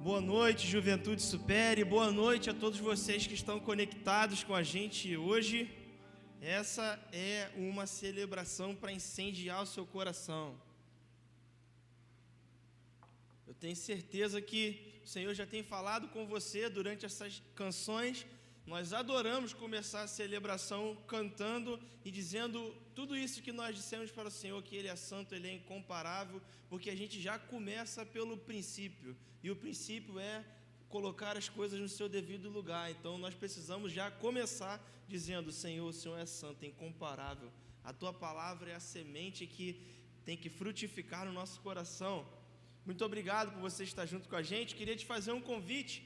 Boa noite, Juventude Supere. Boa noite a todos vocês que estão conectados com a gente hoje. Essa é uma celebração para incendiar o seu coração. Eu tenho certeza que o Senhor já tem falado com você durante essas canções. Nós adoramos começar a celebração cantando e dizendo tudo isso que nós dissemos para o Senhor, que Ele é santo, Ele é incomparável, porque a gente já começa pelo princípio, e o princípio é colocar as coisas no seu devido lugar. Então nós precisamos já começar dizendo: Senhor, o Senhor é santo, é incomparável, a Tua palavra é a semente que tem que frutificar no nosso coração. Muito obrigado por você estar junto com a gente. Queria te fazer um convite.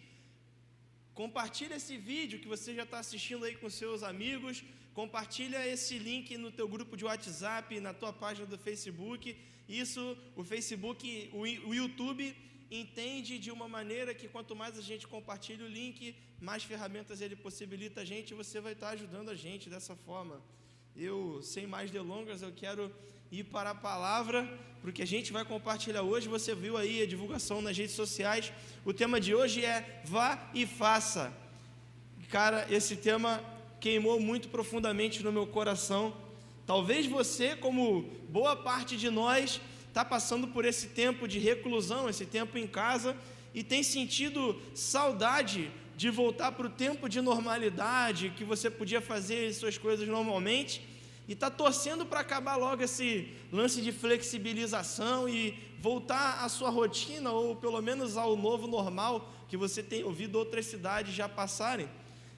Compartilha esse vídeo que você já está assistindo aí com seus amigos, compartilha esse link no teu grupo de WhatsApp, na tua página do Facebook. Isso, o Facebook, o YouTube entende de uma maneira que quanto mais a gente compartilha o link, mais ferramentas ele possibilita a gente, e você vai estar ajudando a gente dessa forma. Eu, sem mais delongas, eu quero ir para a palavra, porque a gente vai compartilhar hoje. Você viu aí a divulgação nas redes sociais. O tema de hoje é Vá e Faça. Cara, esse tema queimou muito profundamente no meu coração. Talvez você, como boa parte de nós, está passando por esse tempo de reclusão, esse tempo em casa, e tem sentido saudade de voltar para o tempo de normalidade, que você podia fazer suas coisas normalmente, e está torcendo para acabar logo esse lance de flexibilização e voltar à sua rotina, ou pelo menos ao novo normal que você tem ouvido outras cidades já passarem.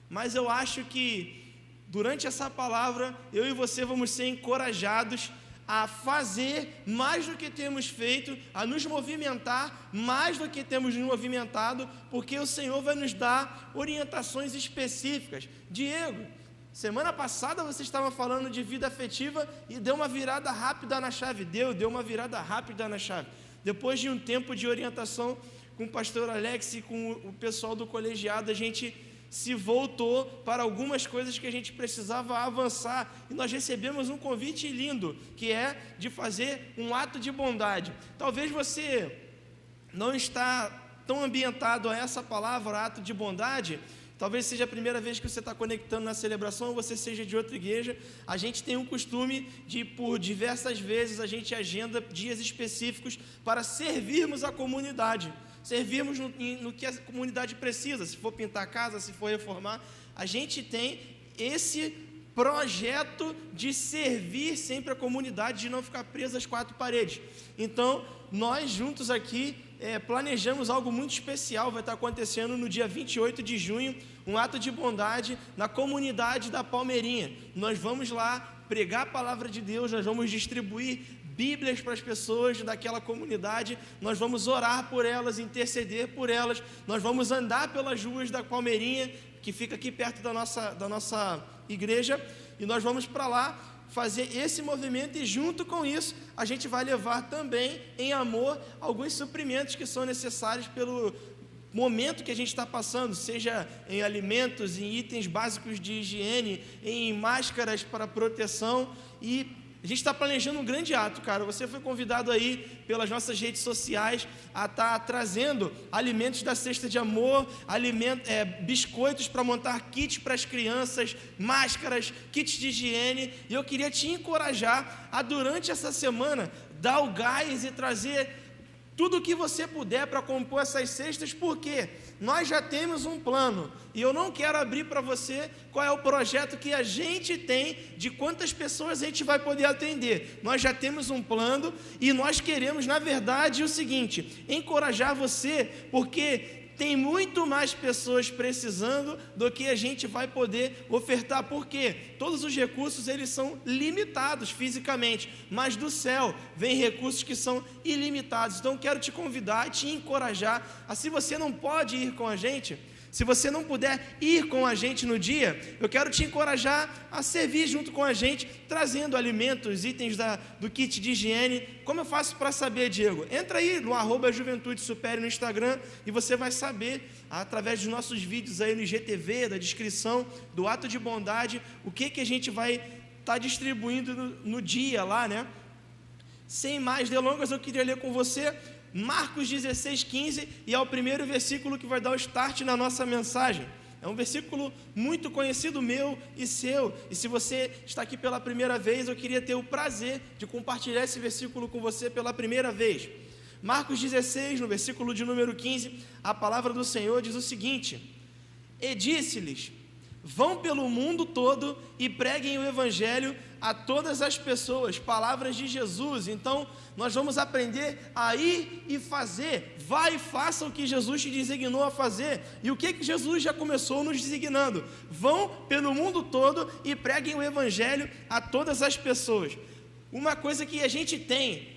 Mas eu acho que durante essa palavra, eu e você vamos ser encorajados a fazer mais do que temos feito, a nos movimentar mais do que temos nos movimentado, porque o Senhor vai nos dar orientações específicas. Diego, semana passada você estava falando de vida afetiva e deu uma virada rápida na chave. Deu uma virada rápida na chave. Depois de um tempo de orientação com o pastor Alex e com o pessoal do colegiado, a gente se voltou para algumas coisas que a gente precisava avançar, e nós recebemos um convite lindo, que é de fazer um ato de bondade. Talvez você não está tão ambientado a essa palavra, ato de bondade. Talvez seja a primeira vez que você está conectando na celebração, ou você seja de outra igreja. A gente tem um costume de, por diversas vezes, a gente agenda dias específicos para servirmos a comunidade, servirmos no que a comunidade precisa. Se for pintar a casa, se for reformar, a gente tem esse projeto de servir sempre a comunidade, de não ficar preso às quatro paredes. Então, nós juntos aqui planejamos algo muito especial. Vai estar acontecendo no dia 28 de junho, um ato de bondade na comunidade da Palmeirinha. Nós vamos lá pregar a palavra de Deus, nós vamos distribuir Bíblias para as pessoas daquela comunidade, nós vamos orar por elas, interceder por elas, nós vamos andar pelas ruas da Palmeirinha, que fica aqui perto da nossa igreja, e nós vamos para lá fazer esse movimento, e junto com isso, a gente vai levar também, em amor, alguns suprimentos que são necessários pelo momento que a gente está passando, seja em alimentos, em itens básicos de higiene, em máscaras para proteção. E a gente está planejando um grande ato, cara. Você foi convidado aí pelas nossas redes sociais a estar trazendo alimentos da cesta de amor, biscoitos para montar kits para as crianças, máscaras, kits de higiene. E eu queria te encorajar a, durante essa semana, dar o gás e trazer tudo o que você puder para compor essas cestas, porque nós já temos um plano, e eu não quero abrir para você qual é o projeto que a gente tem, de quantas pessoas a gente vai poder atender. Nós já temos um plano, e nós queremos, na verdade, o seguinte: encorajar você, porque tem muito mais pessoas precisando do que a gente vai poder ofertar, porque todos os recursos eles são limitados fisicamente, mas do céu vem recursos que são ilimitados. Então quero te convidar, te encorajar, se você não pode ir com a gente, se você não puder ir com a gente no dia, eu quero te encorajar a servir junto com a gente, trazendo alimentos, itens do kit de higiene. Como eu faço para saber, Diego? Entra aí no @Juventude Supere no Instagram, e você vai saber, através dos nossos vídeos aí no IGTV, da descrição do ato de bondade, o que a gente vai estar distribuindo no dia lá, né? Sem mais delongas, eu queria ler com você Marcos 16:15, e é o primeiro versículo que vai dar o start na nossa mensagem. É um versículo muito conhecido meu e seu, e se você está aqui pela primeira vez, eu queria ter o prazer de compartilhar esse versículo com você pela primeira vez. Marcos 16, no versículo de número 15, a palavra do Senhor diz o seguinte: e disse-lhes: vão pelo mundo todo e preguem o evangelho a todas as pessoas. Palavras de Jesus. Então, nós vamos aprender a ir e fazer. Vai e faça o que Jesus te designou a fazer. E o que Jesus já começou nos designando? Vão pelo mundo todo e preguem o evangelho a todas as pessoas. Uma coisa que a gente tem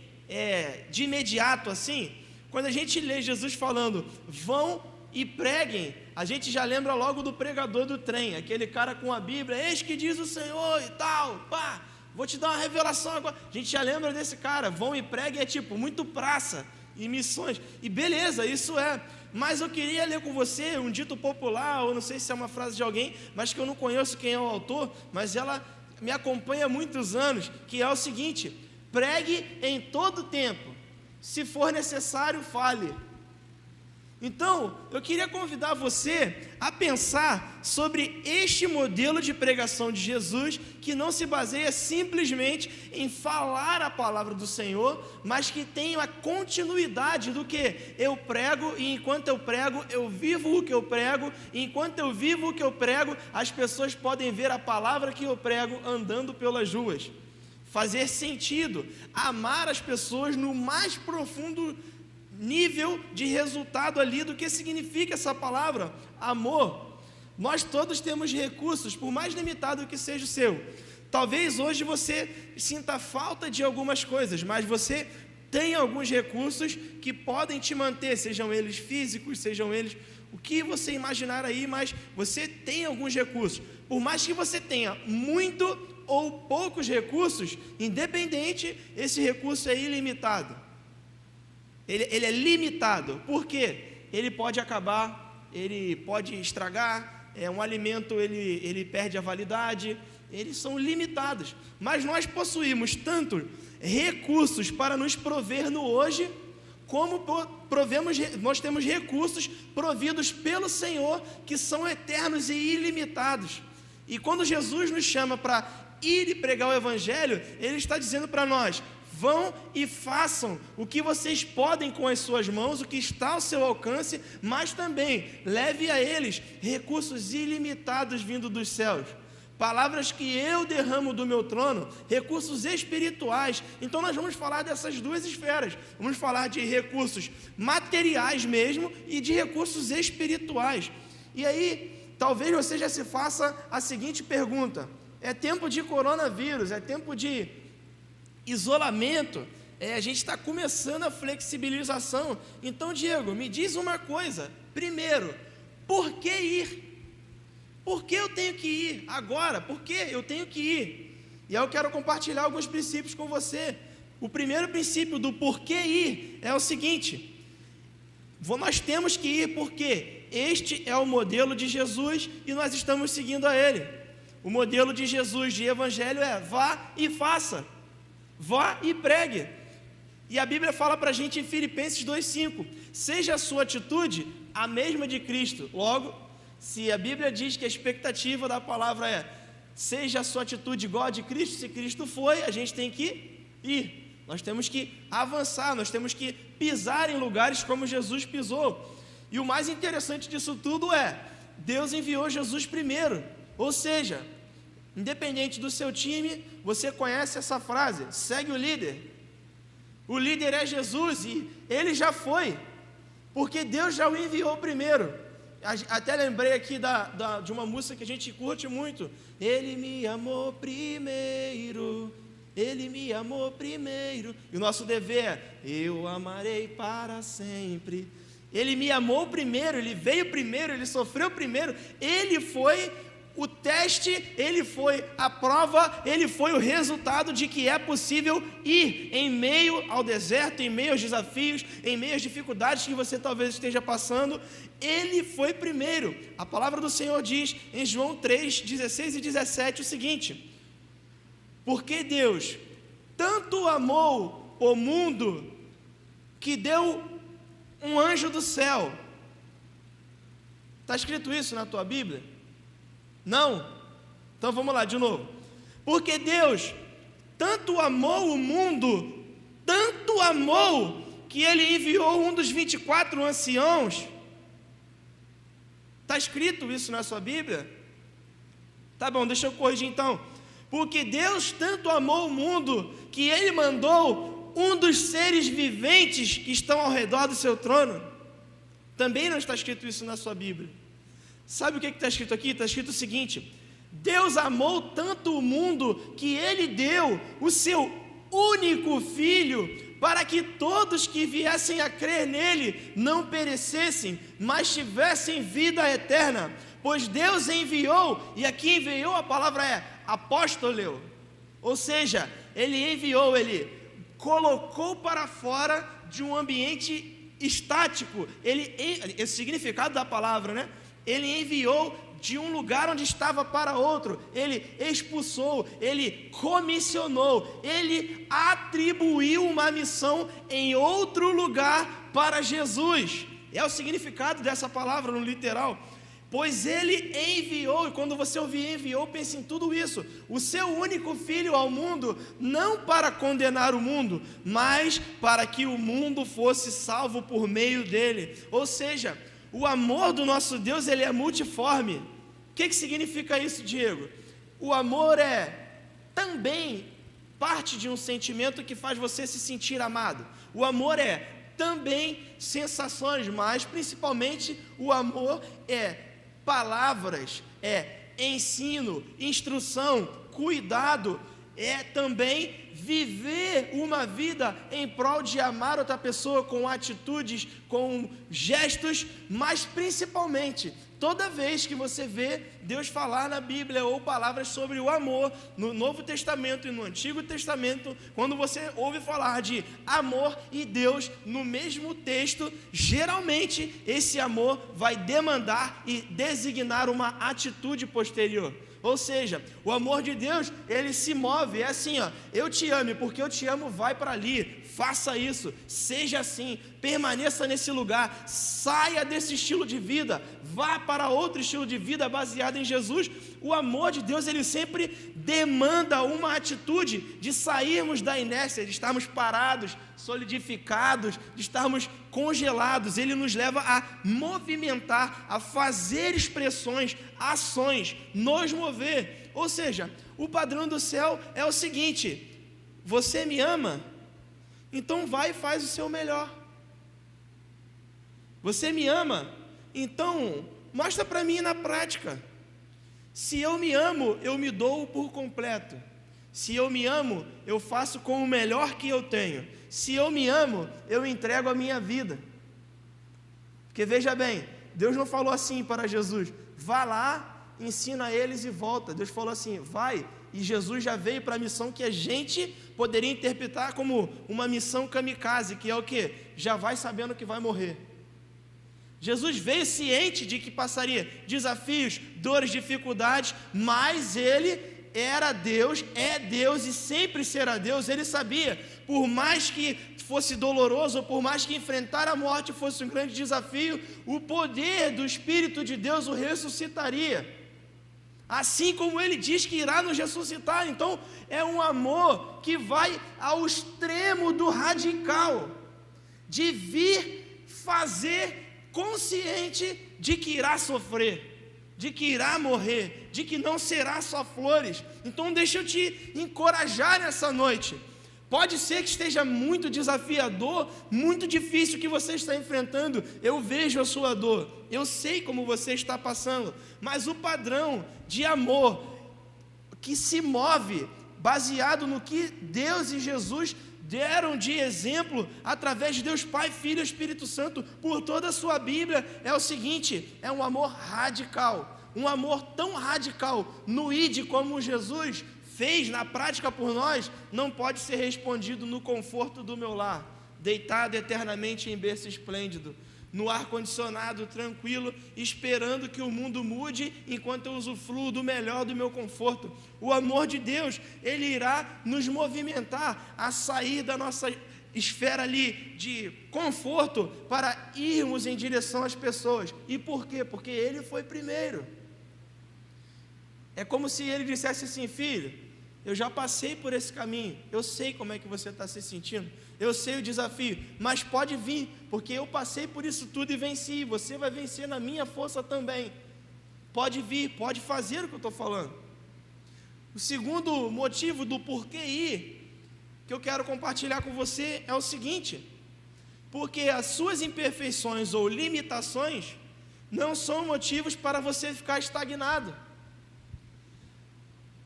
de imediato assim, quando a gente lê Jesus falando, vão e preguem, a gente já lembra logo do pregador do trem, aquele cara com a Bíblia, eis que diz o Senhor e tal, pá, vou te dar uma revelação agora. A gente já lembra desse cara, vão e preguem, é tipo, muito praça e missões, e beleza, isso é. Mas eu queria ler com você um dito popular, ou não sei se é uma frase de alguém, mas que eu não conheço quem é o autor, mas ela me acompanha há muitos anos, que é o seguinte: pregue em todo tempo, se for necessário, fale. Então, eu queria convidar você a pensar sobre este modelo de pregação de Jesus, que não se baseia simplesmente em falar a palavra do Senhor, mas que tem a continuidade do que eu prego, e enquanto eu prego, eu vivo o que eu prego, e enquanto eu vivo o que eu prego, as pessoas podem ver a palavra que eu prego andando pelas ruas. Fazer sentido, amar as pessoas no mais profundo nível de resultado ali do que significa essa palavra, amor. Nós todos temos recursos, por mais limitado que seja o seu. Talvez hoje você sinta falta de algumas coisas, mas você tem alguns recursos que podem te manter, sejam eles físicos, sejam eles o que você imaginar aí, mas você tem alguns recursos. Por mais que você tenha muito ou poucos recursos, independente, esse recurso é ilimitado. Ele é limitado. Por quê? Ele pode acabar, ele pode estragar, um alimento ele perde a validade, eles são limitados. Mas nós possuímos tanto recursos para nos prover no hoje, como nós temos recursos providos pelo Senhor, que são eternos e ilimitados. E quando Jesus nos chama para ir e pregar o evangelho, Ele está dizendo para nós: vão e façam o que vocês podem com as suas mãos, o que está ao seu alcance, mas também leve a eles recursos ilimitados vindo dos céus. Palavras que eu derramo do meu trono, recursos espirituais. Então nós vamos falar dessas duas esferas. Vamos falar de recursos materiais mesmo e de recursos espirituais. E aí, talvez você já se faça a seguinte pergunta: é tempo de coronavírus, é tempo de isolamento, a gente está começando a flexibilização. Então, Diego, me diz uma coisa. Primeiro, por que ir? Por que eu tenho que ir agora? Por que eu tenho que ir? E aí eu quero compartilhar alguns princípios com você. O primeiro princípio do porquê ir é o seguinte: nós temos que ir porque este é o modelo de Jesus e nós estamos seguindo a Ele. O modelo de Jesus de evangelho é: vá e faça. Vá e pregue. E a Bíblia fala para a gente em Filipenses 2,5: seja a sua atitude a mesma de Cristo. Logo, se a Bíblia diz que a expectativa da palavra é: seja a sua atitude igual a de Cristo, se Cristo foi, a gente tem que ir. Nós temos que avançar, nós temos que pisar em lugares como Jesus pisou. E o mais interessante disso tudo é: Deus enviou Jesus primeiro. Ou seja, independente do seu time, você conhece essa frase: segue o líder. O líder é Jesus e ele já foi, porque Deus já o enviou primeiro. Até lembrei aqui de uma música que a gente curte muito: Ele me amou primeiro, Ele me amou primeiro. E o nosso dever é: eu amarei para sempre. Ele me amou primeiro, Ele veio primeiro, Ele sofreu primeiro, Ele foi o teste, Ele foi a prova, Ele foi o resultado de que é possível ir em meio ao deserto, em meio aos desafios, em meio às dificuldades que você talvez esteja passando. Ele foi primeiro. A palavra do Senhor diz em João 3, 16 e 17 o seguinte: porque Deus tanto amou o mundo que deu um anjo do céu. Está escrito isso na tua Bíblia? Não? Então vamos lá de novo. Porque Deus tanto amou o mundo, tanto amou, que Ele enviou um dos 24 anciãos. Está escrito isso na sua Bíblia? Tá bom, deixa eu corrigir então. Porque Deus tanto amou o mundo, que Ele mandou um dos seres viventes que estão ao redor do seu trono. Também não está escrito isso na sua Bíblia. Sabe o que está escrito aqui? Está escrito o seguinte: Deus amou tanto o mundo que Ele deu o seu único Filho, para que todos que viessem a crer nele não perecessem, mas tivessem vida eterna. Pois Deus enviou, e aqui enviou, a palavra é apóstolo, ou seja, Ele enviou, Ele colocou para fora de um ambiente estático. Esse significado da palavra, né? Ele enviou de um lugar onde estava para outro, Ele expulsou, Ele comissionou, Ele atribuiu uma missão em outro lugar para Jesus. É o significado dessa palavra no literal. Pois Ele enviou, e quando você ouvir enviou, pense em tudo isso, o seu único Filho ao mundo, não para condenar o mundo, mas para que o mundo fosse salvo por meio dele. Ou seja, o amor do nosso Deus, ele é multiforme. O que significa isso, Diego? O amor é também parte de um sentimento que faz você se sentir amado. O amor é também sensações, mas principalmente o amor é palavras, é ensino, instrução, cuidado, é também viver uma vida em prol de amar outra pessoa com atitudes, com gestos, mas principalmente, toda vez que você vê Deus falar na Bíblia ou palavras sobre o amor, no Novo Testamento e no Antigo Testamento, quando você ouve falar de amor e Deus no mesmo texto, geralmente esse amor vai demandar e designar uma atitude posterior. Ou seja, o amor de Deus, ele se move, é assim, ó, eu te amo, porque eu te amo, vai para ali, faça isso, seja assim, permaneça nesse lugar, saia desse estilo de vida, vá para outro estilo de vida baseado em Jesus. O amor de Deus, ele sempre demanda uma atitude de sairmos da inércia, de estarmos parados, solidificados, de estarmos congelados. Ele nos leva a movimentar, a fazer expressões, ações, nos mover. Ou seja, o padrão do céu é o seguinte: você me ama? Então vai e faz o seu melhor. Você me ama? Então mostra para mim na prática. Se eu me amo, eu me dou por completo. Se eu me amo, eu faço com o melhor que eu tenho. Se eu me amo, eu entrego a minha vida. Porque veja bem, Deus não falou assim para Jesus: vá lá, ensina eles e volta. Deus falou assim: vai. E Jesus já veio para a missão que a gente poderia interpretar como uma missão kamikaze, que é o quê? Já vai sabendo que vai morrer. Jesus veio ciente de que passaria desafios, dores, dificuldades, mas Ele era Deus, é Deus e sempre será Deus. Ele sabia, por mais que fosse doloroso, ou por mais que enfrentar a morte fosse um grande desafio, o poder do Espírito de Deus o ressuscitaria. Assim como Ele diz que irá nos ressuscitar. Então é um amor que vai ao extremo do radical, de vir fazer consciente de que irá sofrer, de que irá morrer, de que não será só flores. Então deixa eu te encorajar nessa noite. Pode ser que esteja muito desafiador, muito difícil o que você está enfrentando. Eu vejo a sua dor, eu sei como você está passando, mas o padrão de amor que se move baseado no que Deus e Jesus deram de exemplo através de Deus Pai, Filho e Espírito Santo por toda a sua Bíblia é o seguinte: é um amor radical, um amor tão radical no ide como Jesus fez na prática por nós, não pode ser respondido no conforto do meu lar, deitado eternamente em berço esplêndido, no ar-condicionado tranquilo, esperando que o mundo mude enquanto eu usufruo do melhor do meu conforto. O amor de Deus, ele irá nos movimentar a sair da nossa esfera ali de conforto para irmos em direção às pessoas. E por quê? Porque ele foi primeiro. É como se ele dissesse assim: filho, eu já passei por esse caminho, eu sei como é que você está se sentindo, eu sei o desafio, mas pode vir, porque eu passei por isso tudo e venci, você vai vencer na minha força também. Pode vir, pode fazer o que eu estou falando. O segundo motivo do porquê ir, que eu quero compartilhar com você, é o seguinte: porque as suas imperfeições ou limitações não são motivos para você ficar estagnado.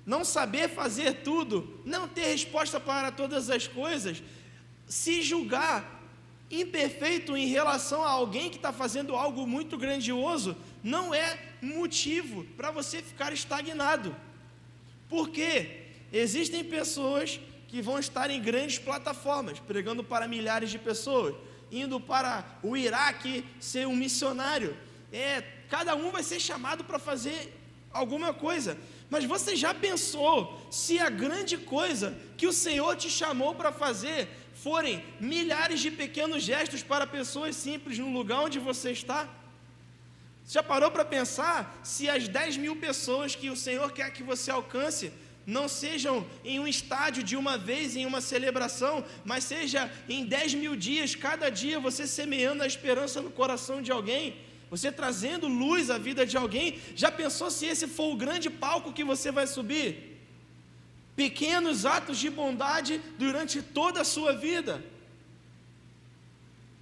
Não saber fazer tudo, não ter resposta para todas as coisas, se julgar imperfeito em relação a alguém que está fazendo algo muito grandioso, não é motivo para você ficar estagnado. Porque existem pessoas que vão estar em grandes plataformas, pregando para milhares de pessoas, indo para o Iraque ser um missionário. Cada um vai ser chamado para fazer alguma coisa. Mas você já pensou se a grande coisa que o Senhor te chamou para fazer forem milhares de pequenos gestos para pessoas simples no lugar onde você está? Já parou para pensar se as 10.000 pessoas que o Senhor quer que você alcance não sejam em um estádio de uma vez, em uma celebração, mas seja em 10.000 dias, cada dia você semeando a esperança no coração de alguém, você trazendo luz à vida de alguém? Já pensou se esse for o grande palco que você vai subir? Pequenos atos de bondade durante toda a sua vida.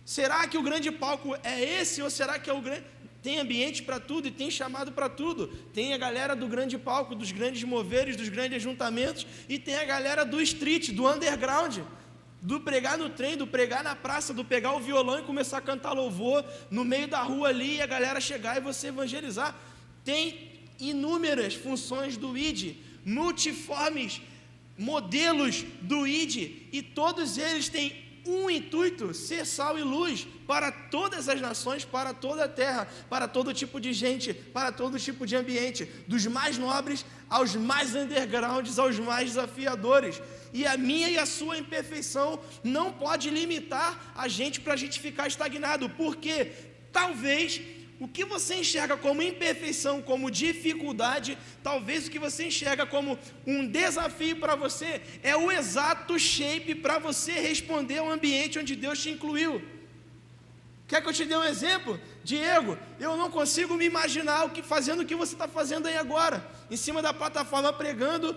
Será que o grande palco é esse, ou será que é o grande... Tem ambiente para tudo e tem chamado para tudo. Tem a galera do grande palco, dos grandes moveres, dos grandes ajuntamentos, e tem a galera do street, do underground, do pregar no trem, do pregar na praça, do pegar o violão e começar a cantar louvor no meio da rua ali, e a galera chegar e você evangelizar. Tem inúmeras funções do ID, multiformes modelos do ID, e todos eles têm um intuito: ser sal e luz para todas as nações, para toda a terra, para todo tipo de gente, para todo tipo de ambiente, dos mais nobres aos mais undergrounds, aos mais desafiadores. E a minha e a sua imperfeição não pode limitar a gente para a gente ficar estagnado, porque talvez o que você enxerga como imperfeição, como dificuldade, talvez o que você enxerga como um desafio para você, é o exato shape para você responder ao ambiente onde Deus te incluiu. Quer que eu te dê um exemplo? Diego, eu não consigo me imaginar fazendo o que você está fazendo aí agora, em cima da plataforma pregando.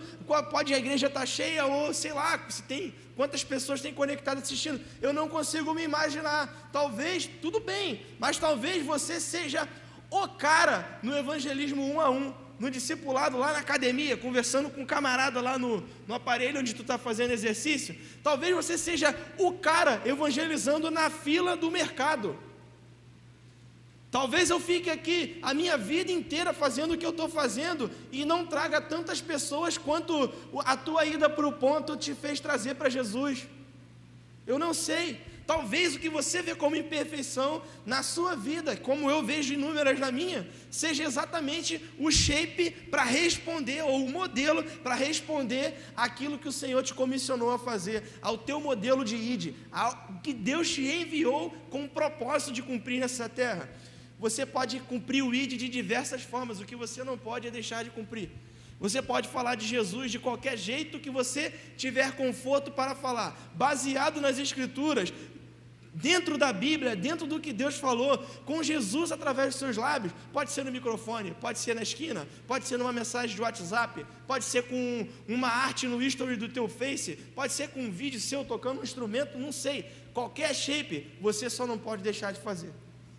Pode a igreja estar cheia, ou sei lá, se tem, quantas pessoas tem conectado assistindo. Eu não consigo me imaginar. Talvez, tudo bem, mas talvez você seja o cara no evangelismo 1 a 1, no discipulado lá na academia, conversando com um camarada lá no aparelho onde tu está fazendo exercício. Talvez você seja o cara evangelizando na fila do mercado. Talvez eu fique aqui a minha vida inteira fazendo o que eu estou fazendo e não traga tantas pessoas quanto a tua ida para o ponto te fez trazer para Jesus. Eu não sei. Talvez o que você vê como imperfeição na sua vida, como eu vejo inúmeras na minha, seja exatamente o shape para responder, ou o modelo para responder aquilo que o Senhor te comissionou a fazer, ao teu modelo de ID, ao que Deus te enviou com o propósito de cumprir nessa terra. Você pode cumprir o ID de diversas formas, o que você não pode é deixar de cumprir. Você pode falar de Jesus de qualquer jeito que você tiver conforto para falar, baseado nas Escrituras, dentro da Bíblia, dentro do que Deus falou, com Jesus através dos seus lábios. Pode ser no microfone, pode ser na esquina, pode ser numa mensagem de WhatsApp, pode ser com uma arte no history do teu Face, pode ser com um vídeo seu tocando um instrumento, não sei. Qualquer shape, você só não pode deixar de fazer.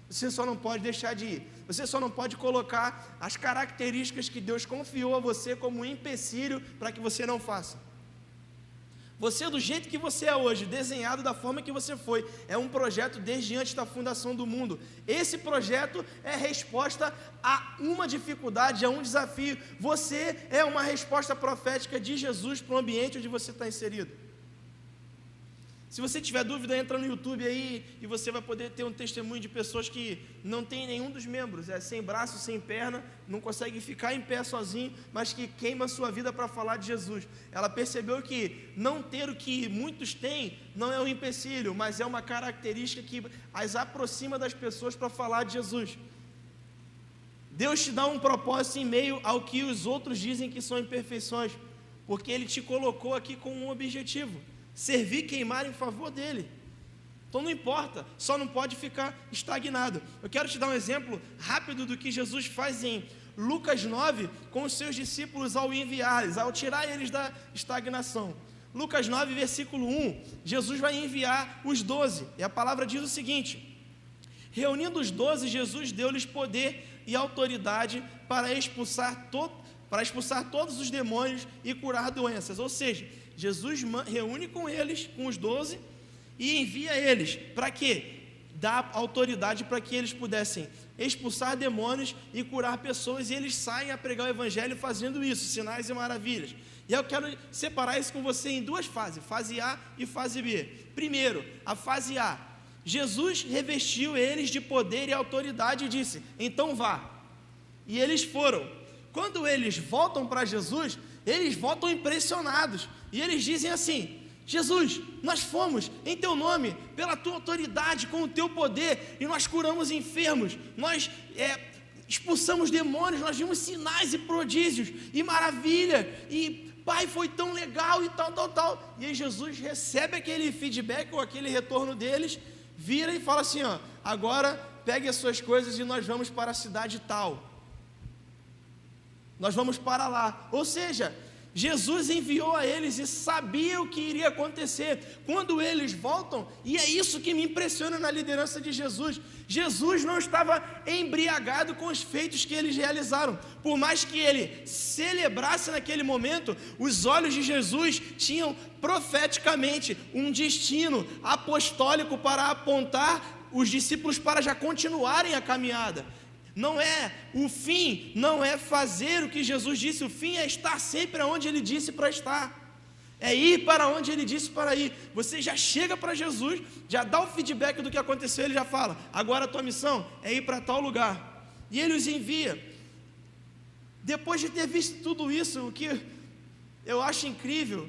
Você só não pode deixar de ir. Você só não pode colocar as características que Deus confiou a você como um empecilho para que você não faça. Você, do jeito que você é hoje, desenhado da forma que você foi, é um projeto desde antes da fundação do mundo. Esse projeto é resposta a uma dificuldade, a um desafio. Você é uma resposta profética de Jesus para o ambiente onde você está inserido. Se você tiver dúvida, entra no YouTube aí e você vai poder ter um testemunho de pessoas que não tem nenhum dos membros, sem braço, sem perna, não consegue ficar em pé sozinho, mas que queima a sua vida para falar de Jesus. Ela percebeu que não ter o que muitos têm não é um empecilho, mas é uma característica que as aproxima das pessoas para falar de Jesus. Deus te dá um propósito em meio ao que os outros dizem que são imperfeições, porque Ele te colocou aqui com um objetivo: servir, queimar em favor dEle. Então não importa, só não pode ficar estagnado. Eu quero te dar um exemplo rápido do que Jesus faz em Lucas 9 com os seus discípulos ao enviá-los, ao tirar eles da estagnação. Lucas 9, versículo 1, Jesus vai enviar os 12, e a palavra diz o seguinte: reunindo os 12, Jesus deu-lhes poder e autoridade para expulsar todos os demônios e curar doenças. Ou seja, Jesus reúne com eles, com os 12, e envia eles, para quê? Dá autoridade para que eles pudessem expulsar demônios e curar pessoas, e eles saem a pregar o evangelho fazendo isso, sinais e maravilhas. E eu quero separar isso com você em duas fases, fase A e fase B. Primeiro, a fase A: Jesus revestiu eles de poder e autoridade e disse: então vá. E eles foram. Quando eles voltam para Jesus, eles voltam impressionados, e eles dizem assim: Jesus, nós fomos em teu nome, pela tua autoridade, com o teu poder, e nós curamos enfermos, nós expulsamos demônios, nós vimos sinais e prodígios, e maravilha, e Pai, foi tão legal, e tal. E aí Jesus recebe aquele feedback, ou aquele retorno deles, vira e fala assim: ó, agora pegue as suas coisas e nós vamos para a cidade tal. Nós vamos para lá. Ou seja, Jesus enviou a eles e sabia o que iria acontecer. Quando eles voltam, e é isso que me impressiona na liderança de Jesus, Jesus não estava embriagado com os feitos que eles realizaram. Por mais que ele celebrasse naquele momento, os olhos de Jesus tinham profeticamente um destino apostólico para apontar os discípulos para já continuarem a caminhada. Não é o fim, não é fazer o que Jesus disse, o fim é estar sempre onde Ele disse para estar, é ir para onde Ele disse para ir. Você já chega para Jesus, já dá o feedback do que aconteceu, Ele já fala: agora a tua missão é ir para tal lugar, e Ele os envia. Depois de ter visto tudo isso, o que eu acho incrível,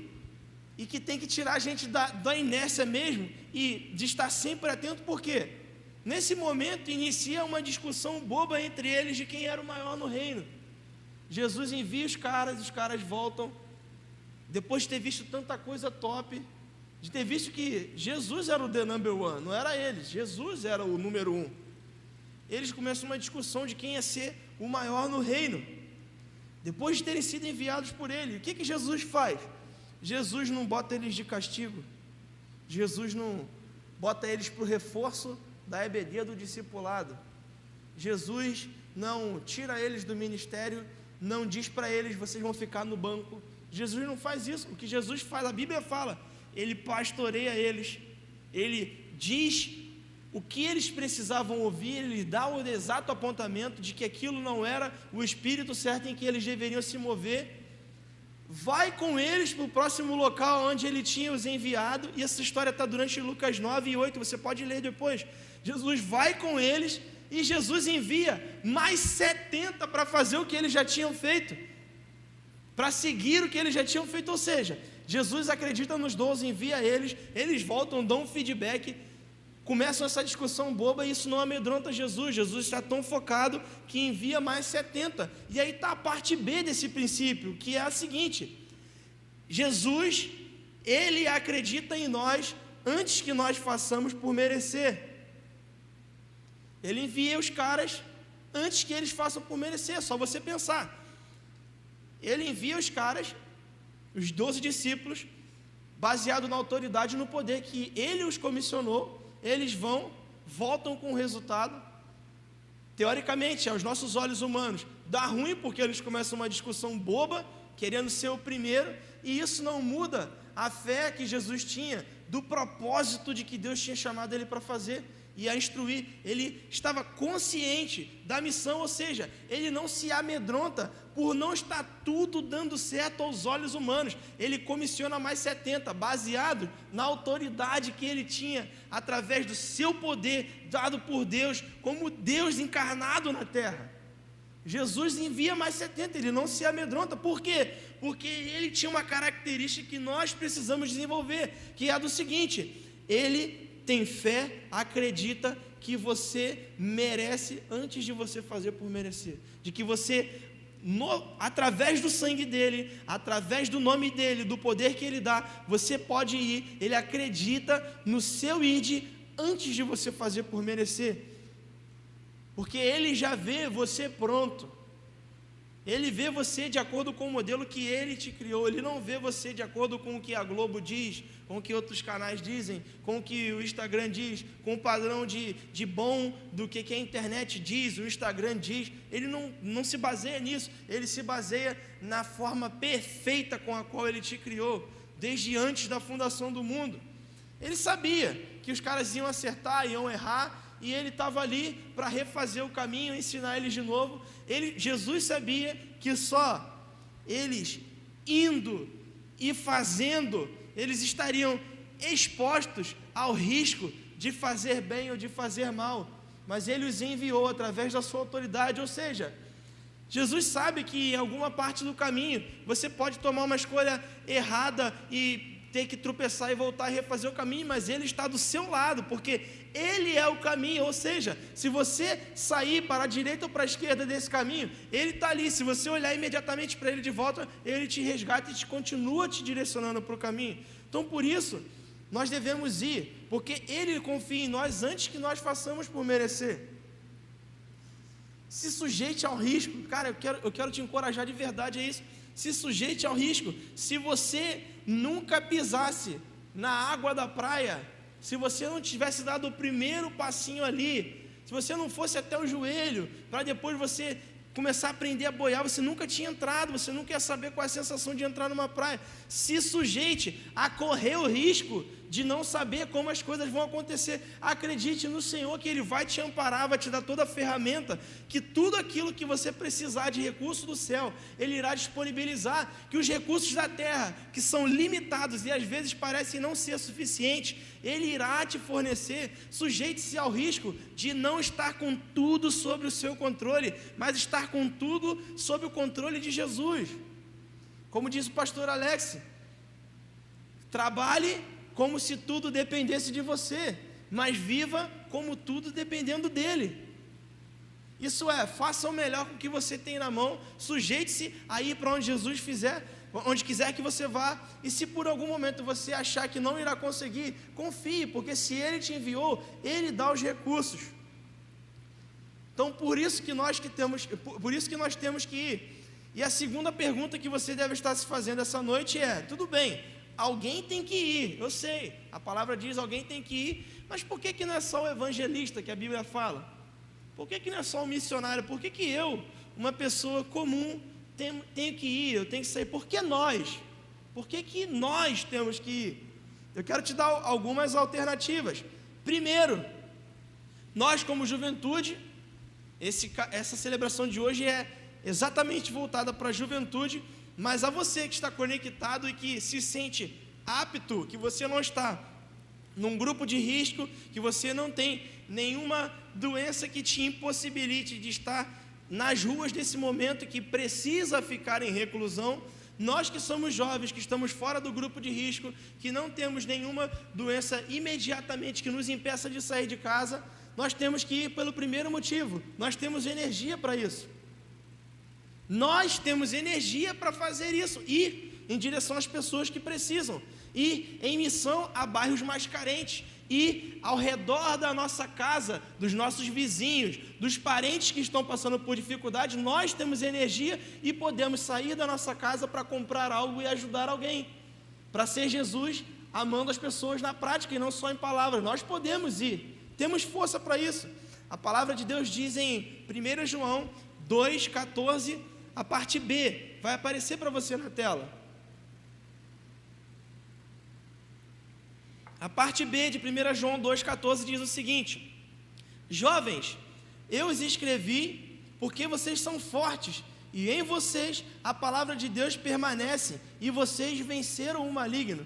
e que tem que tirar a gente da inércia mesmo, e de estar sempre atento, por quê? Nesse momento inicia uma discussão boba entre eles de quem era o maior no reino. Jesus envia os caras voltam, depois de ter visto tanta coisa top, de ter visto que Jesus era o the number one, não era eles, Jesus era o número 1. Eles começam uma discussão de quem ia ser o maior no reino, depois de terem sido enviados por Ele. O que Jesus faz? Jesus não bota eles de castigo, Jesus não bota eles para o reforço da EBD do discipulado. Jesus não tira eles do ministério, não diz para eles: vocês vão ficar no banco. Jesus não faz isso. O que Jesus faz, a Bíblia fala, Ele pastoreia eles, Ele diz o que eles precisavam ouvir, Ele dá o exato apontamento de que aquilo não era o espírito certo em que eles deveriam se mover, vai com eles para o próximo local onde Ele tinha os enviado, e essa história está durante Lucas 9 e 8, você pode ler depois. Jesus vai com eles, e Jesus envia mais 70 para fazer o que eles já tinham feito, para seguir o que eles já tinham feito. Ou seja, Jesus acredita nos 12, envia eles, eles voltam, dão um feedback, começam essa discussão boba, e isso não amedronta Jesus. Jesus está tão focado que envia mais 70, e aí está a parte B desse princípio, que é a seguinte: Jesus, Ele acredita em nós antes que nós façamos por merecer. Ele envia os caras antes que eles façam por merecer, é só você pensar. Ele envia os caras, os 12 discípulos, baseado na autoridade e no poder que Ele os comissionou. Eles voltam com o resultado. Teoricamente, aos nossos olhos humanos, dá ruim, porque eles começam uma discussão boba, querendo ser o primeiro, e isso não muda a fé que Jesus tinha, do propósito de que Deus tinha chamado ele para fazer. e a instruir. Ele estava consciente da missão, ou seja, ele não se amedronta por não estar tudo dando certo aos olhos humanos. Ele comissiona mais 70, baseado na autoridade que ele tinha, através do seu poder dado por Deus, como Deus encarnado na terra. Jesus envia mais 70, ele não se amedronta. Por quê? Porque ele tinha uma característica que nós precisamos desenvolver, que é a do seguinte: ele tem fé, acredita que você merece antes de você fazer por merecer, de que você, através do sangue dele, através do nome dele, do poder que ele dá, você pode ir. Ele acredita no seu id antes de você fazer por merecer, porque ele já vê você pronto. Ele vê você de acordo com o modelo que ele te criou. Ele não vê você de acordo com o que a Globo diz, com o que outros canais dizem, com o que o Instagram diz, com o padrão de bom do que a internet diz, o Instagram diz. Ele não se baseia nisso. Ele se baseia na forma perfeita com a qual ele te criou, desde antes da fundação do mundo. Ele sabia que os caras iam acertar, iam errar, e ele estava ali para refazer o caminho, ensinar eles de novo. Jesus sabia que só eles indo e fazendo, eles estariam expostos ao risco de fazer bem ou de fazer mal, mas ele os enviou através da sua autoridade. Ou seja, Jesus sabe que em alguma parte do caminho você pode tomar uma escolha errada e ter que tropeçar e voltar e refazer o caminho, mas ele está do seu lado, porque ele é o caminho. Ou seja, se você sair para a direita ou para a esquerda desse caminho, ele está ali. Se você olhar imediatamente para ele de volta, ele te resgata e continua te direcionando para o caminho. Então, por isso, nós devemos ir, porque ele confia em nós antes que nós façamos por merecer. Se sujeite ao risco. Cara, eu quero te encorajar de verdade a isso. Se sujeite ao risco. Se você nunca pisasse na água da praia, se você não tivesse dado o primeiro passinho ali, se você não fosse até o joelho, para depois você começar a aprender a boiar, você nunca tinha entrado, você nunca ia saber qual é a sensação de entrar numa praia. Se sujeite a correr o risco de não saber como as coisas vão acontecer. Acredite no Senhor que Ele vai te amparar, vai te dar toda a ferramenta, que tudo aquilo que você precisar de recurso do céu, Ele irá disponibilizar, que os recursos da terra, que são limitados e às vezes parecem não ser suficientes, Ele irá te fornecer. Sujeite-se ao risco de não estar com tudo sob o seu controle, mas estar com tudo sob o controle de Jesus. Como diz o pastor Alex, trabalhe como se tudo dependesse de você, mas viva como tudo dependendo dele. Isso é, faça o melhor com o que você tem na mão, sujeite-se a ir para onde Jesus fizer, onde quiser que você vá, e se por algum momento você achar que não irá conseguir, confie, porque se Ele te enviou, Ele dá os recursos. Então, por isso que nós temos que ir. E a segunda pergunta que você deve estar se fazendo essa noite é: tudo bem, alguém tem que ir, eu sei, a palavra diz alguém tem que ir, mas por que não é só o evangelista que a Bíblia fala? Por que não é só o missionário? Por que eu, uma pessoa comum, tenho que ir, eu tenho que sair? Por que nós? Por que nós temos que ir? Eu quero te dar algumas alternativas. Primeiro, nós como juventude, essa celebração de hoje é exatamente voltada para a juventude, mas a você que está conectado e que se sente apto, que você não está num grupo de risco, que você não tem nenhuma doença que te impossibilite de estar nas ruas desse momento, que precisa ficar em reclusão, nós que somos jovens, que estamos fora do grupo de risco, que não temos nenhuma doença imediatamente que nos impeça de sair de casa, nós temos que ir pelo primeiro motivo: nós temos energia para isso. Nós temos energia para fazer isso, ir em direção às pessoas que precisam, ir em missão a bairros mais carentes, ir ao redor da nossa casa, dos nossos vizinhos, dos parentes que estão passando por dificuldade. Nós temos energia e podemos sair da nossa casa para comprar algo e ajudar alguém, para ser Jesus amando as pessoas na prática e não só em palavras. Nós podemos ir, temos força para isso. A palavra de Deus diz em 1 João 2,14, a parte B, vai aparecer para você na tela. A parte B de 1 João 2,14 diz o seguinte: Jovens, eu os escrevi porque vocês são fortes, e em vocês a palavra de Deus permanece, e vocês venceram o maligno.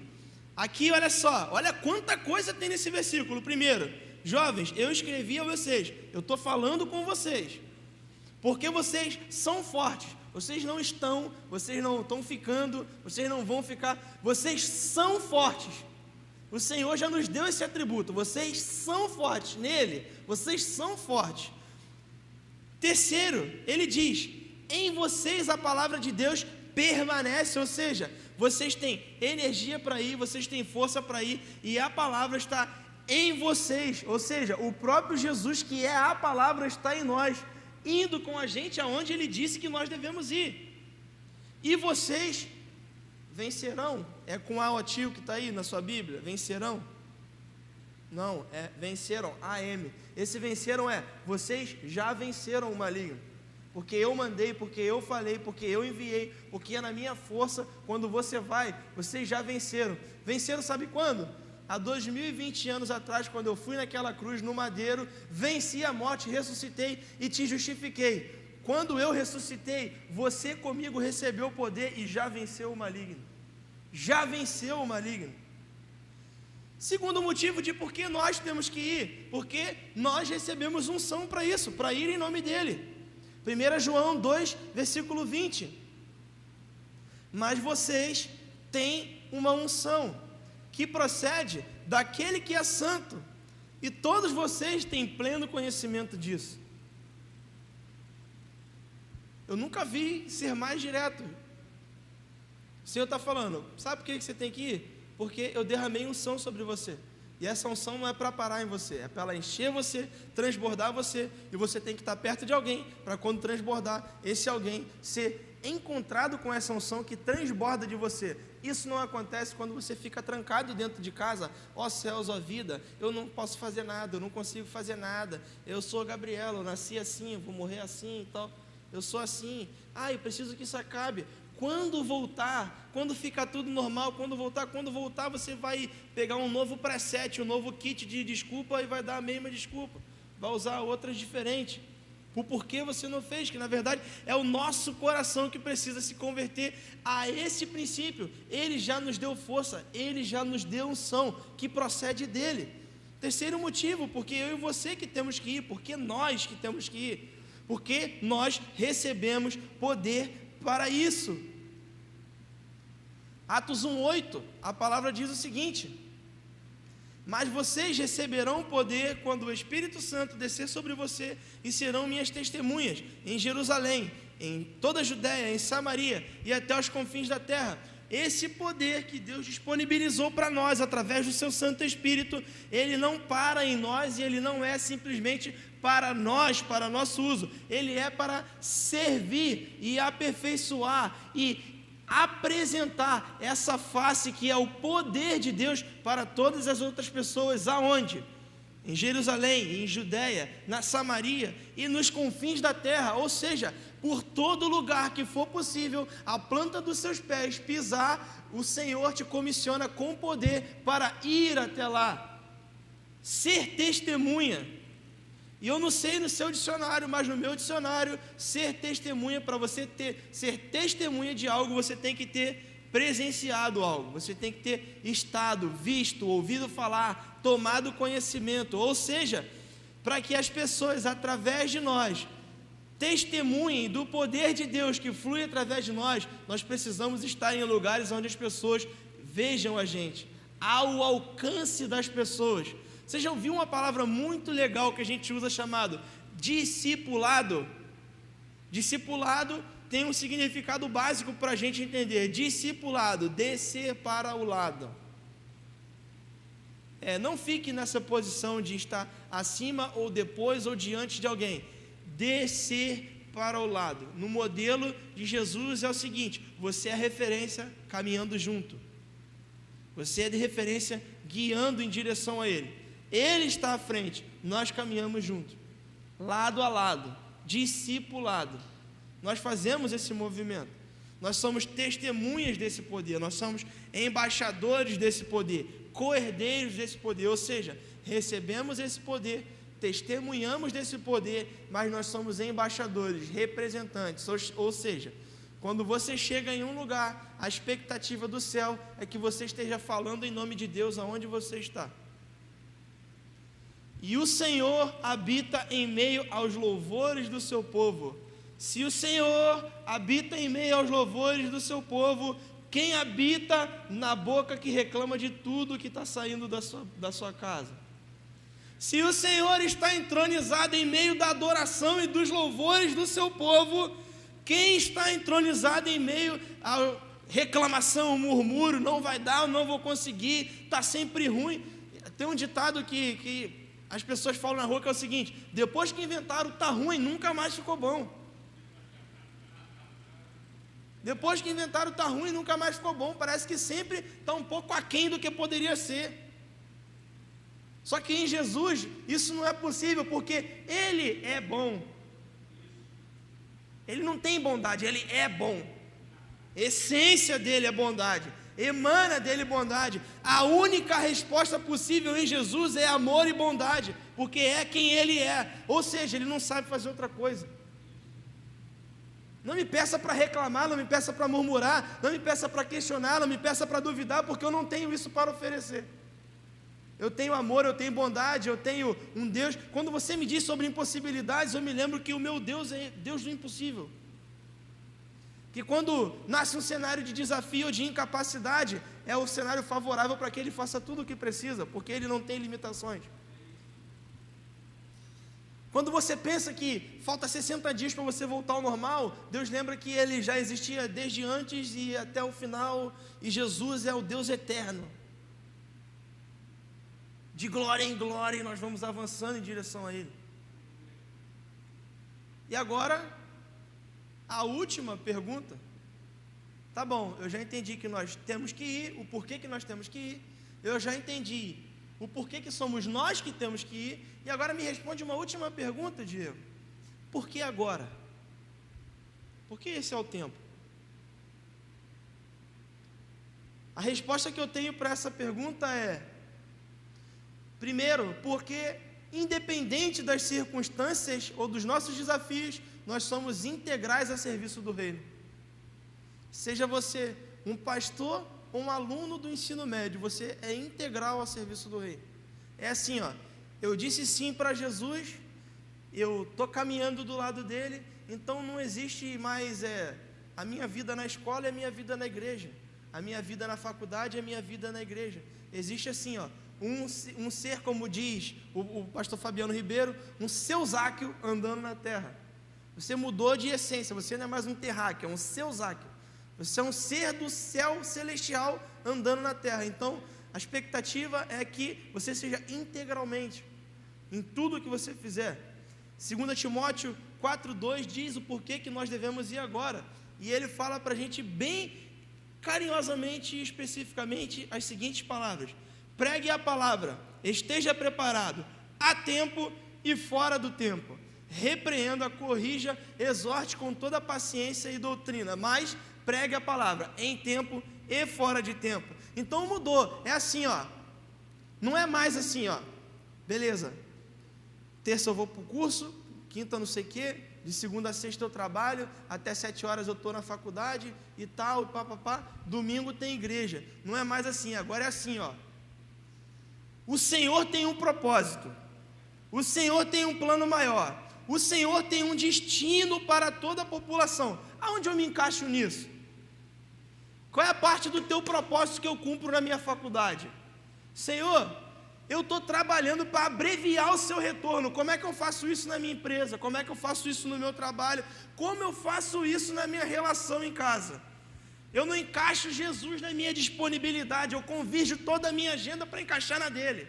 Aqui, olha só, olha quanta coisa tem nesse versículo. Primeiro, jovens, eu escrevi a vocês, eu estou falando com vocês, porque vocês são fortes. Vocês não estão ficando, vocês não vão ficar, vocês são fortes. O Senhor já nos deu esse atributo, vocês são fortes nele, vocês são fortes. Terceiro, ele diz, em vocês a palavra de Deus permanece, ou seja, vocês têm energia para ir, vocês têm força para ir, e a palavra está em vocês, ou seja, o próprio Jesus, que é a palavra, está em nós, indo com a gente aonde ele disse que nós devemos ir. E vocês vencerão. É com A o tio que está aí na sua Bíblia, vencerão? Não, é venceram, AM. Esse venceram é, vocês já venceram o maligno, porque eu mandei, porque eu falei, porque eu enviei, porque é na minha força. Quando você vai, vocês já venceram. Venceram sabe quando? Há 2020 anos atrás, quando eu fui naquela cruz no madeiro, venci a morte, ressuscitei e te justifiquei. Quando eu ressuscitei, você comigo recebeu o poder e já venceu o maligno. Já venceu o maligno. Segundo motivo de por que nós temos que ir, porque nós recebemos unção para isso, para ir em nome dele. 1 João 2, versículo 20. Mas vocês têm uma unção que procede daquele que é santo, e todos vocês têm pleno conhecimento disso. Eu nunca vi ser mais direto. O Senhor está falando, sabe por que você tem que ir? Porque eu derramei unção sobre você, e essa unção não é para parar em você, é para ela encher você, transbordar você, e você tem que estar perto de alguém, para quando transbordar, esse alguém ser encontrado com essa unção que transborda de você. Isso não acontece quando você fica trancado dentro de casa, ó céus, ó vida, eu não posso fazer nada, eu não consigo fazer nada, eu sou Gabriela, eu nasci assim, eu vou morrer assim e tal, eu sou assim, eu preciso que isso acabe. Quando voltar, quando ficar tudo normal, quando voltar você vai pegar um novo preset, um novo kit de desculpa e vai dar a mesma desculpa, vai usar outras diferentes. O porquê você não fez, que na verdade é o nosso coração que precisa se converter a esse princípio. Ele já nos deu força, ele já nos deu unção que procede dele. Terceiro motivo, porque eu e você que temos que ir, porque nós que temos que ir, porque nós recebemos poder para isso. Atos 1:8, a palavra diz o seguinte: mas vocês receberão poder quando o Espírito Santo descer sobre você, e serão minhas testemunhas em Jerusalém, em toda a Judéia, em Samaria e até os confins da terra. Esse poder que Deus disponibilizou para nós através do seu Santo Espírito, ele não para em nós, e ele não é simplesmente para nós, para nosso uso, ele é para servir e aperfeiçoar e apresentar essa face que é o poder de Deus para todas as outras pessoas. Aonde? Em Jerusalém, em Judéia, na Samaria e nos confins da terra, ou seja, por todo lugar que for possível, a planta dos seus pés pisar, o Senhor te comissiona com poder para ir até lá, ser testemunha. E eu não sei no seu dicionário, mas no meu dicionário, ser testemunha, para você ser testemunha de algo, você tem que ter presenciado algo, você tem que ter estado, visto, ouvido falar, tomado conhecimento, ou seja, para que as pessoas através de nós testemunhem do poder de Deus que flui através de nós, nós precisamos estar em lugares onde as pessoas vejam a gente, ao alcance das pessoas. Você já ouviu uma palavra muito legal que a gente usa chamado discipulado? Discipulado tem um significado básico para a gente entender. Discipulado, descer para o lado. Não fique nessa posição de estar acima ou depois ou diante de alguém. Descer para o lado. No modelo de Jesus é o seguinte: você é a referência caminhando junto. Você é de referência guiando em direção a Ele. Ele está à frente, nós caminhamos juntos, lado a lado, discipulado. Nós fazemos esse movimento, nós somos testemunhas desse poder, nós somos embaixadores desse poder, co-herdeiros desse poder, ou seja, recebemos esse poder testemunhamos desse poder, mas nós somos embaixadores, representantes, ou seja, quando você chega em um lugar, a expectativa do céu é que você esteja falando em nome de Deus aonde você está. E o Senhor habita em meio aos louvores do seu povo. Se o Senhor habita em meio aos louvores do seu povo, quem habita na boca que reclama de tudo que está saindo da sua casa? Se o Senhor está entronizado em meio da adoração e dos louvores do seu povo, quem está entronizado em meio à reclamação, murmúrio, não vai dar, eu não vou conseguir, está sempre ruim? Tem um ditado que as pessoas falam na rua que é o seguinte: depois que inventaram tá ruim, nunca mais ficou bom. Depois que inventaram tá ruim, nunca mais ficou bom. Parece que sempre está um pouco aquém do que poderia ser. Só que em Jesus isso não é possível, porque Ele é bom. Ele não tem bondade, Ele é bom. A essência dele é bondade, emana dele bondade. A única resposta possível em Jesus é amor e bondade, porque é quem Ele é. Ou seja, Ele não sabe fazer outra coisa. Não me peça para reclamar, não me peça para murmurar, não me peça para questionar, não me peça para duvidar, porque eu não tenho isso para oferecer. Eu tenho amor, eu tenho bondade, eu tenho um Deus. Quando você me diz sobre impossibilidades, eu me lembro que o meu Deus é Deus do impossível. Que quando nasce um cenário de desafio ou de incapacidade, é o cenário favorável para que Ele faça tudo o que precisa, porque Ele não tem limitações. Quando você pensa que falta 60 dias para você voltar ao normal, Deus lembra que Ele já existia desde antes e até o final, e Jesus é o Deus eterno. De glória em glória, e nós vamos avançando em direção a Ele. E agora, a última pergunta. Tá bom, eu já entendi que nós temos que ir, o porquê que nós temos que ir. Eu já entendi o porquê que somos nós que temos que ir. E agora me responde uma última pergunta, Diego. Por que agora? Por que esse é o tempo? A resposta que eu tenho para essa pergunta é: primeiro, porque independente das circunstâncias ou dos nossos desafios, nós somos integrais a serviço do reino. Seja você um pastor ou um aluno do ensino médio, você é integral a serviço do reino. É assim, ó, eu disse sim para Jesus, eu estou caminhando do lado dele, então não existe mais a minha vida na escola e a minha vida na igreja, a minha vida na faculdade e a minha vida na igreja. Existe assim, ó, um ser, como diz o pastor Fabiano Ribeiro, um seusáquio andando na terra. Você mudou de essência, você não é mais um terráqueo, é um seusáquio. Você é um ser do céu celestial andando na terra. Então, a expectativa é que você seja integralmente em tudo que você fizer. 2 Timóteo 4,2 diz o porquê que nós devemos ir agora. E ele fala para a gente bem carinhosamente e especificamente as seguintes palavras: pregue a palavra, esteja preparado, a tempo e fora do tempo. Repreenda, corrija, exorte com toda paciência e doutrina, mas pregue a palavra em tempo e fora de tempo. Então mudou, é assim, ó. Não é mais assim, ó. Beleza, terça eu vou para o curso, quinta não sei o quê, de segunda a sexta eu trabalho, até 7 horas eu estou na faculdade e tal, e pá. Domingo tem igreja. Não é mais assim, agora é assim, ó. O Senhor tem um propósito, o Senhor tem um plano maior, o Senhor tem um destino para toda a população. Aonde eu me encaixo nisso? Qual é a parte do teu propósito que eu cumpro na minha faculdade? Senhor, eu estou trabalhando para abreviar o seu retorno. Como é que eu faço isso na minha empresa? Como é que eu faço isso no meu trabalho? Como eu faço isso na minha relação em casa? Eu não encaixo Jesus na minha disponibilidade, eu convirjo toda a minha agenda para encaixar na dele.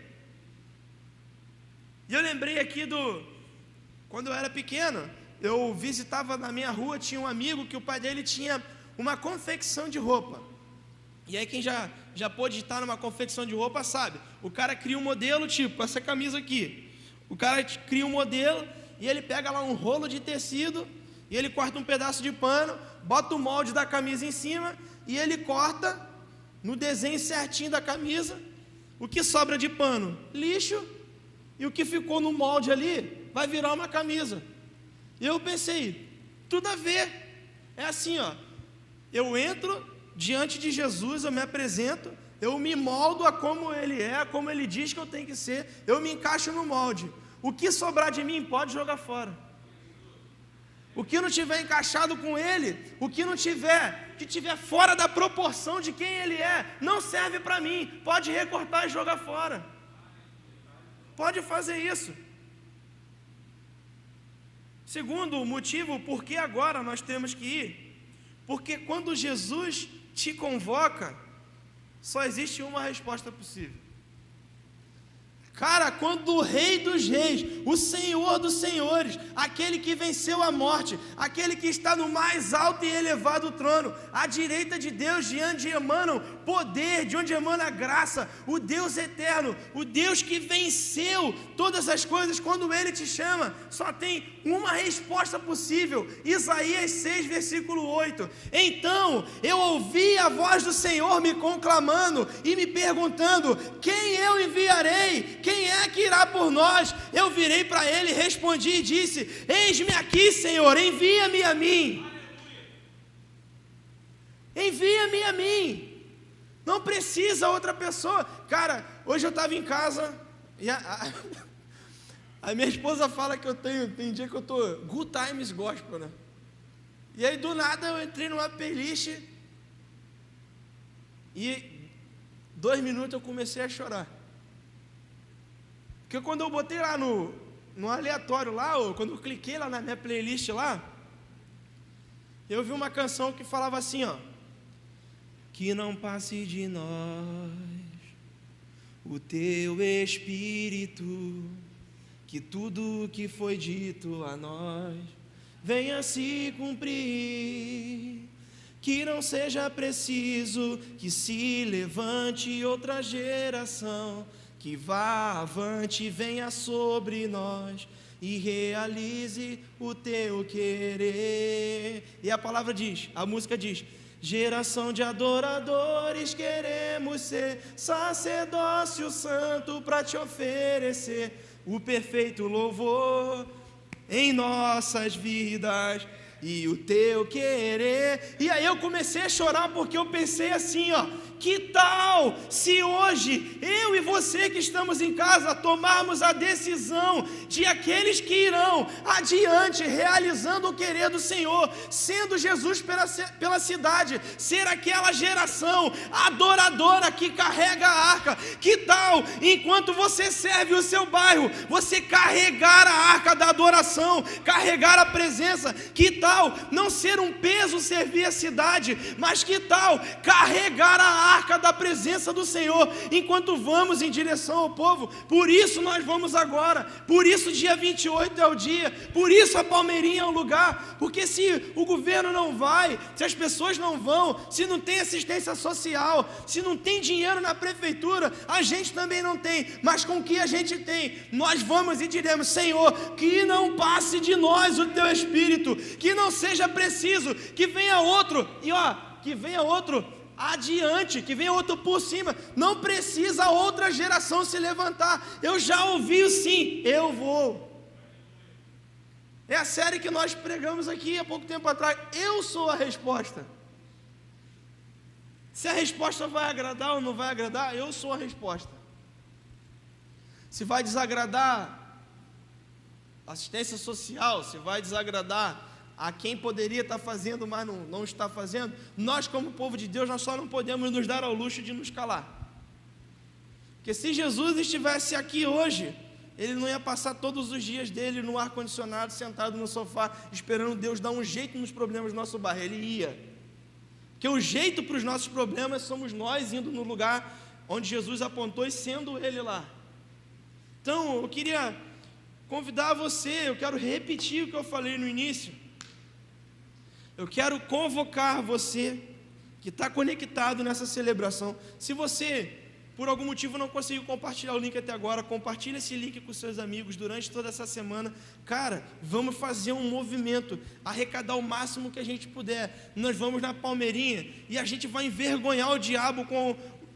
E eu lembrei aqui quando eu era pequeno, eu visitava na minha rua, tinha um amigo que o pai dele tinha uma confecção de roupa. E aí quem já pôde estar numa confecção de roupa sabe, o cara cria um modelo, tipo essa camisa aqui. O cara cria um modelo e ele pega lá um rolo de tecido e ele corta um pedaço de pano, bota o molde da camisa em cima e ele corta no desenho certinho da camisa. O que sobra de pano? Lixo. e o que ficou no molde ali vai virar uma camisa. E eu pensei, tudo a ver. É assim, ó, eu entro diante de Jesus, eu me apresento, eu me moldo a como Ele é, como Ele diz que eu tenho que ser, eu me encaixo no molde. O que sobrar de mim pode jogar fora. O que não tiver encaixado com Ele, o que não tiver, que tiver fora da proporção de quem Ele é, não serve para mim, pode recortar e jogar fora. Pode fazer isso. Segundo motivo, por que agora nós temos que ir? Porque quando Jesus te convoca, só existe uma resposta possível. Cara, quando o Rei dos Reis, o Senhor dos Senhores, aquele que venceu a morte, aquele que está no mais alto e elevado trono, à direita de Deus, de onde emana poder, de onde emana graça, o Deus eterno, o Deus que venceu todas as coisas, quando Ele te chama, só tem uma resposta possível. Isaías 6, versículo 8. Então eu ouvi a voz do Senhor me conclamando e me perguntando: quem eu enviarei? Quem é que irá por nós? Eu virei para ele, respondi e disse: eis-me aqui, Senhor, envia-me a mim. Envia-me a mim. Não precisa outra pessoa. Cara, hoje eu estava em casa e a minha esposa fala que tem dia que eu estou good times gospel, né? E aí do nada eu entrei numa playlist e 2 minutos eu comecei a chorar. Porque quando eu botei lá no aleatório lá, ou quando eu cliquei lá na minha playlist lá, eu vi uma canção que falava assim, ó: que não passe de nós o teu Espírito, que tudo que foi dito a nós venha se cumprir, que não seja preciso que se levante outra geração, que vá avante, venha sobre nós e realize o teu querer. E a palavra diz, a música diz: geração de adoradores queremos ser, sacerdócio santo para te oferecer o perfeito louvor em nossas vidas e o teu querer. E aí eu comecei a chorar porque eu pensei assim, ó: que tal se hoje eu e você que estamos em casa tomarmos a decisão de aqueles que irão adiante realizando o querer do Senhor, sendo Jesus pela cidade, ser aquela geração adoradora que carrega a arca? Que tal, enquanto você serve o seu bairro, você carregar a arca da adoração, carregar a presença? Que tal não ser um peso servir a cidade, mas que tal carregar a arca da presença do Senhor enquanto vamos em direção ao povo? Por isso nós vamos agora, por isso dia 28 é o dia, por isso a Palmeirinha é o lugar, porque se o governo não vai, se as pessoas não vão, se não tem assistência social, se não tem dinheiro na prefeitura, a gente também não tem, mas com o que a gente tem, nós vamos e diremos: Senhor, que não passe de nós o teu Espírito, que não seja preciso que venha outro, e ó, que venha outro adiante, que venha outro por cima, não precisa outra geração se levantar. Eu já ouvi o sim, eu vou. É a série que nós pregamos aqui há pouco tempo atrás. Eu sou a resposta. Se a resposta vai agradar ou não vai agradar, eu sou a resposta. Se vai desagradar assistência social, se vai desagradar a quem poderia estar fazendo, mas não está fazendo, nós como povo de Deus, nós só não podemos nos dar ao luxo de nos calar. Porque se Jesus estivesse aqui hoje, ele não ia passar todos os dias dele no ar-condicionado, sentado no sofá, esperando Deus dar um jeito nos problemas do nosso bairro. Ele ia. Porque o jeito para os nossos problemas somos nós indo no lugar onde Jesus apontou e sendo ele lá. Então, eu queria convidar você, eu quero repetir o que eu falei no início. Eu quero convocar você que está conectado nessa celebração. Se você, por algum motivo, não conseguiu compartilhar o link até agora, compartilha esse link com seus amigos durante toda essa semana. Cara, vamos fazer um movimento, arrecadar o máximo que a gente puder. Nós vamos na Palmeirinha e a gente vai envergonhar o diabo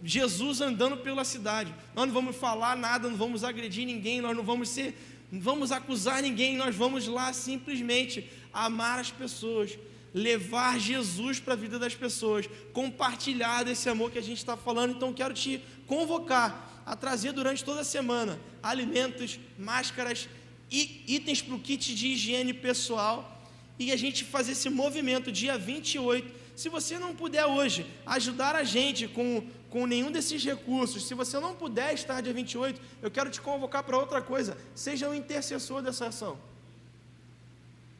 Jesus andando pela cidade. Nós não vamos falar nada, não vamos agredir ninguém, nós não vamos acusar ninguém, nós vamos lá simplesmente amar as pessoas, levar Jesus para a vida das pessoas, compartilhar desse amor que a gente está falando. Então quero te convocar a trazer durante toda a semana alimentos, máscaras e itens para o kit de higiene pessoal, e a gente fazer esse movimento dia 28. Se você não puder hoje ajudar a gente com nenhum desses recursos, se você não puder estar dia 28, eu quero te convocar para outra coisa: seja um intercessor dessa ação.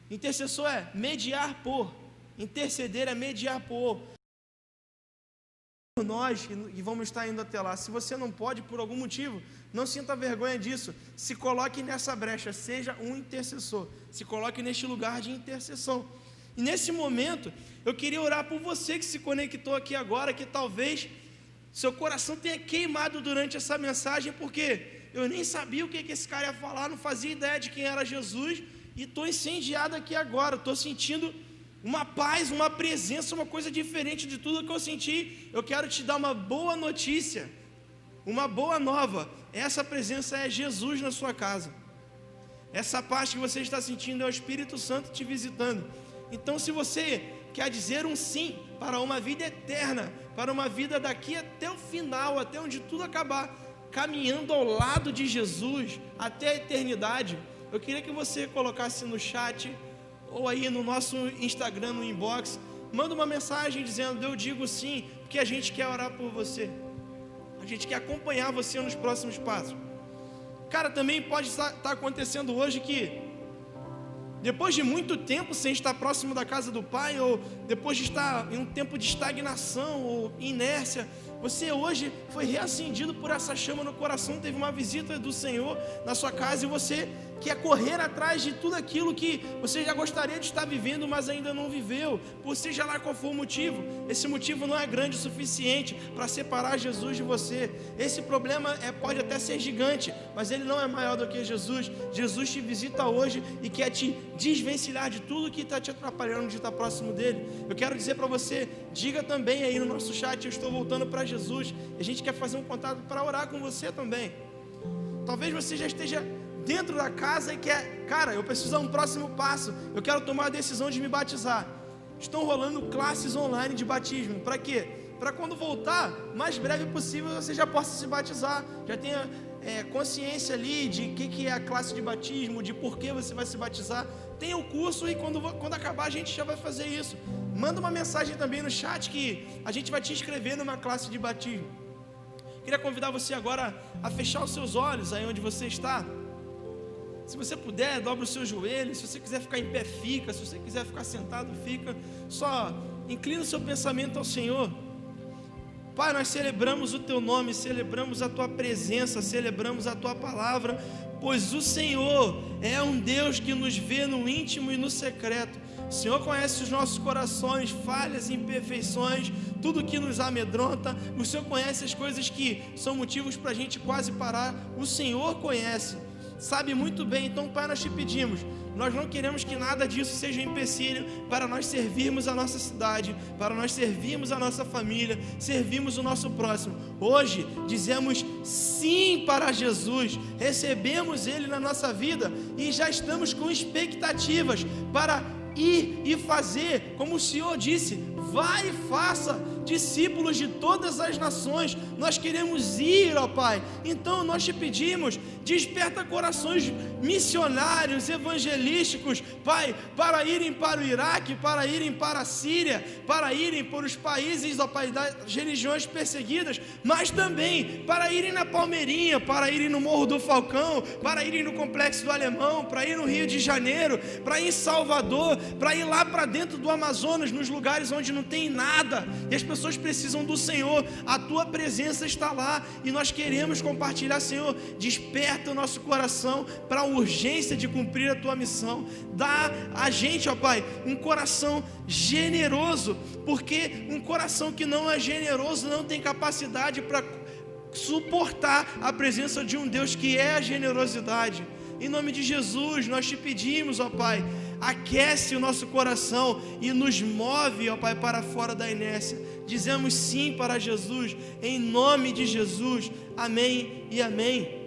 Intercessor é mediar por, interceder é mediar por nós que vamos estar indo até lá. Se você não pode por algum motivo, não sinta vergonha disso, se coloque nessa brecha, seja um intercessor, se coloque neste lugar de intercessão. E nesse momento, eu queria orar por você que se conectou aqui agora, que talvez seu coração tenha queimado durante essa mensagem, porque eu nem sabia o que esse cara ia falar, não fazia ideia de quem era Jesus, e estou incendiado aqui agora, estou sentindo uma paz, uma presença, uma coisa diferente de tudo que eu senti. Eu quero te dar uma boa notícia, uma boa nova: essa presença é Jesus na sua casa. Essa paz que você está sentindo é o Espírito Santo te visitando. Então, se você quer dizer um sim para uma vida eterna, para uma vida daqui até o final, até onde tudo acabar, caminhando ao lado de Jesus até a eternidade, eu queria que você colocasse no chat ou aí no nosso Instagram, no inbox, manda uma mensagem dizendo: eu digo sim, porque a gente quer orar por você, a gente quer acompanhar você nos próximos passos. Cara, também pode estar acontecendo hoje que depois de muito tempo sem estar próximo da casa do Pai, ou depois de estar em um tempo de estagnação ou inércia, você hoje foi reacendido por essa chama no coração, teve uma visita do Senhor na sua casa, e você quer correr atrás de tudo aquilo que você já gostaria de estar vivendo, mas ainda não viveu, por seja lá qual for o motivo. Esse motivo não é grande o suficiente para separar Jesus de você. Esse problema pode até ser gigante, mas ele não é maior do que Jesus. Jesus te visita hoje e quer te desvencilhar de tudo que está te atrapalhando de estar próximo dele. Eu quero dizer para você, diga também aí no nosso chat: eu estou voltando para Jesus. A gente quer fazer um contato para orar com você também. Talvez você já esteja dentro da casa e quer: cara, eu preciso dar um próximo passo, eu quero tomar a decisão de me batizar. Estão rolando classes online de batismo. Para quê? Para quando voltar, mais breve possível, você já possa se batizar, já tenha consciência ali de que é a classe de batismo, de por que você vai se batizar. Tem o curso, e quando acabar a gente já vai fazer isso. Manda uma mensagem também no chat que a gente vai te inscrever numa classe de batismo. Queria convidar você agora a fechar os seus olhos aí onde você está. Se você puder, dobra os seus joelhos. Se você quiser ficar em pé, fica. Se você quiser ficar sentado, fica. Só inclina o seu pensamento ao Senhor. Pai, nós celebramos o Teu nome, celebramos a Tua presença, celebramos a Tua palavra, pois o Senhor é um Deus que nos vê no íntimo e no secreto. O Senhor conhece os nossos corações, falhas e imperfeições, tudo que nos amedronta. O Senhor conhece as coisas que são motivos para a gente quase parar. O Senhor conhece, sabe muito bem. Então, Pai, nós te pedimos, nós não queremos que nada disso seja um empecilho para nós servirmos a nossa cidade, para nós servirmos a nossa família, servirmos o nosso próximo. Hoje dizemos sim para Jesus, recebemos Ele na nossa vida e já estamos com expectativas para ir e fazer, como o Senhor disse: vai e faça discípulos de todas as nações. Nós queremos ir, ó Pai. Então nós te pedimos, desperta corações missionários, evangelísticos, Pai, para irem para o Iraque, para irem para a Síria, para irem para os países, ó Pai, das religiões perseguidas, mas também para irem na Palmeirinha, para irem no Morro do Falcão, para irem no Complexo do Alemão, para ir no Rio de Janeiro, para ir em Salvador, para ir lá para dentro do Amazonas, nos lugares onde não tem nada, e as pessoas precisam do Senhor. A Tua presença está lá, e nós queremos compartilhar. Senhor, desperta o nosso coração para a urgência de cumprir a Tua missão. Dá a gente, ó Pai, um coração generoso, porque um coração que não é generoso não tem capacidade para suportar a presença de um Deus que é a generosidade. Em nome de Jesus, nós te pedimos, ó Pai, aquece o nosso coração e nos move, ó Pai, para fora da inércia. Dizemos sim para Jesus, em nome de Jesus. Amém e amém.